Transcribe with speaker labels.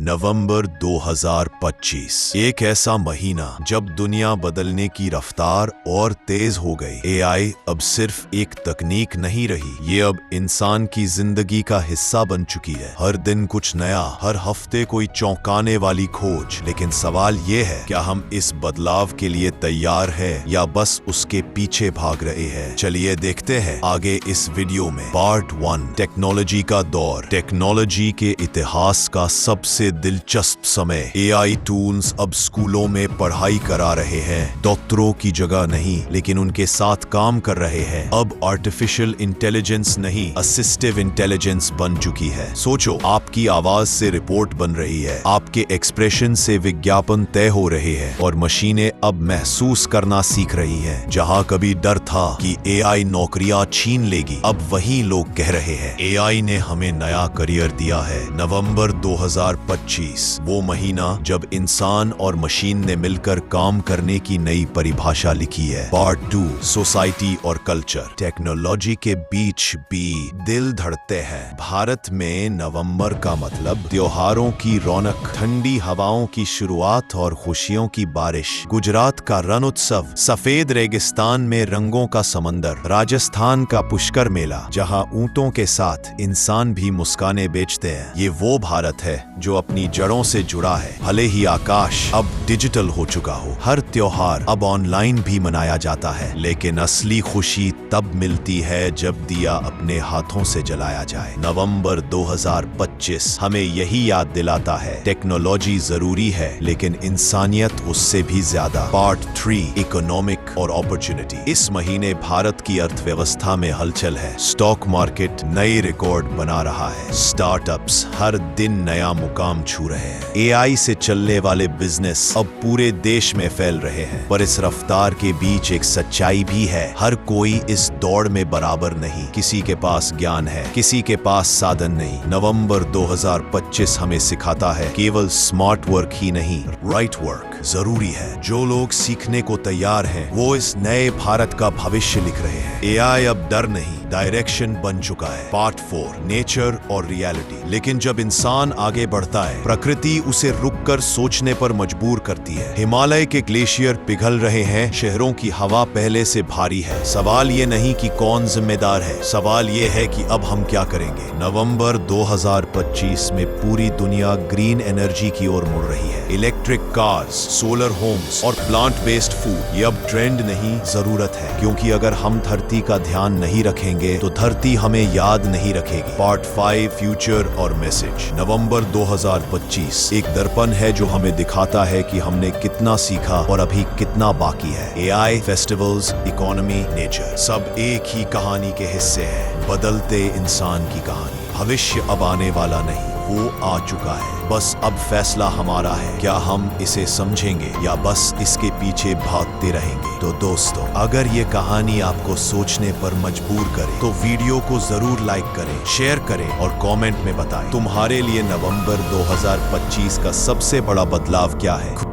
Speaker 1: नवंबर 2025 एक ऐसा महीना जब दुनिया बदलने की रफ्तार और तेज हो गई। एआई अब सिर्फ एक तकनीक नहीं रही, ये अब इंसान की जिंदगी का हिस्सा बन चुकी है। हर दिन कुछ नया, हर हफ्ते कोई चौंकाने वाली खोज। लेकिन सवाल ये है, क्या हम इस बदलाव के लिए तैयार है या बस उसके पीछे भाग रहे हैं? चलिए देखते हैं आगे इस वीडियो में। पार्ट 1, टेक्नोलॉजी का दौर। टेक्नोलॉजी के इतिहास का सबसे दिलचस्प समय। एआई टूल्स अब स्कूलों में पढ़ाई करा रहे हैं, डॉक्टरों की जगह नहीं लेकिन उनके साथ काम कर रहे हैं। अब आर्टिफिशियल इंटेलिजेंस नहीं, असिस्टिव इंटेलिजेंस बन चुकी है। सोचो, आपकी आवाज से रिपोर्ट बन रही है, आपके एक्सप्रेशन से विज्ञापन तय हो रहे हैं और मशीनें अब महसूस करना सीख रही हैं। जहां कभी डर था कि एआई नौकरियां छीन लेगी, अब वही लोग कह रहे हैं एआई ने हमें नया करियर दिया है। नवंबर 2025, वो महीना जब इंसान और मशीन ने मिलकर काम करने की नई परिभाषा लिखी है। पार्ट 2, सोसाइटी और कल्चर। टेक्नोलॉजी के बीच भी दिल धड़कते हैं। भारत में नवंबर का मतलब त्योहारों की रौनक, ठंडी हवाओं की शुरुआत और खुशियों की बारिश। गुजरात का रण उत्सव, सफेद रेगिस्तान में रंगों का समंदर, राजस्थान का पुष्कर मेला जहां ऊंटों के साथ इंसान भी मुस्काने बेचते हैं। ये वो भारत है जो अपनी जड़ों से जुड़ा है, भले ही आकाश अब डिजिटल हो चुका हो। हर त्योहार अब ऑनलाइन भी मनाया जाता है, लेकिन असली खुशी तब मिलती है जब दिया अपने हाथों से जलाया जाए। नवंबर 2025 हमें यही याद दिलाता है, टेक्नोलॉजी जरूरी है लेकिन इंसानियत उससे भी ज्यादा। पार्ट 3, इकोनॉमिक और अपॉर्चुनिटी। इस महीने भारत की अर्थव्यवस्था में हलचल है। स्टॉक मार्केट नए रिकॉर्ड बना रहा है, स्टार्टअप्स हर दिन नया मुकाम छू रहे हैं, एआई से चलने वाले बिजनेस अब पूरे देश में फैल रहे हैं। पर इस रफ्तार के बीच एक सच्चाई भी है, हर कोई इस दौड़ में बराबर नहीं। किसी के पास ज्ञान है, किसी के पास साधन नहीं। नवंबर 2025 हमें सिखाता है, केवल स्मार्ट वर्क ही नहीं, राइट वर्क जरूरी है। जो लोग सीखने को तैयार हैं, वो इस नए भारत का भविष्य लिख रहे हैं। एआई अब डर नहीं, डायरेक्शन बन चुका है। पार्ट 4, नेचर और रियलिटी। लेकिन जब इंसान आगे बढ़ता है, प्रकृति उसे रुककर सोचने पर मजबूर करती है। हिमालय के ग्लेशियर पिघल रहे हैं, शहरों की हवा पहले से भारी है। सवाल ये नहीं कि कौन जिम्मेदार है, सवाल ये है कि अब हम क्या करेंगे। नवंबर 2025 में पूरी दुनिया ग्रीन एनर्जी की ओर मुड़ रही है। इलेक्ट्रिक कार्स, सोलर होम्स और प्लांट बेस्ड फूड, ये अब ट्रेंड नहीं, जरूरत है। क्योंकि अगर हम धरती का ध्यान नहीं रखेंगे तो धरती हमें याद नहीं रखेगी। पार्ट 5, फ्यूचर और मैसेज। नवंबर 2025 एक दर्पण है जो हमें दिखाता है कि हमने कितना सीखा और अभी कितना बाकी है। एआई, फेस्टिवल्स, इकोनॉमी, नेचर, सब एक ही कहानी के हिस्से हैं, बदलते इंसान की कहानी। भविष्य अब आने वाला नहीं, वो आ चुका है। बस अब फैसला हमारा है, क्या हम इसे समझेंगे या बस इसके पीछे भागते रहेंगे। तो दोस्तों, अगर ये कहानी आपको सोचने पर मजबूर करे तो वीडियो को जरूर लाइक करें, शेयर करें और कमेंट में बताएं तुम्हारे लिए नवंबर 2025 का सबसे बड़ा बदलाव क्या है।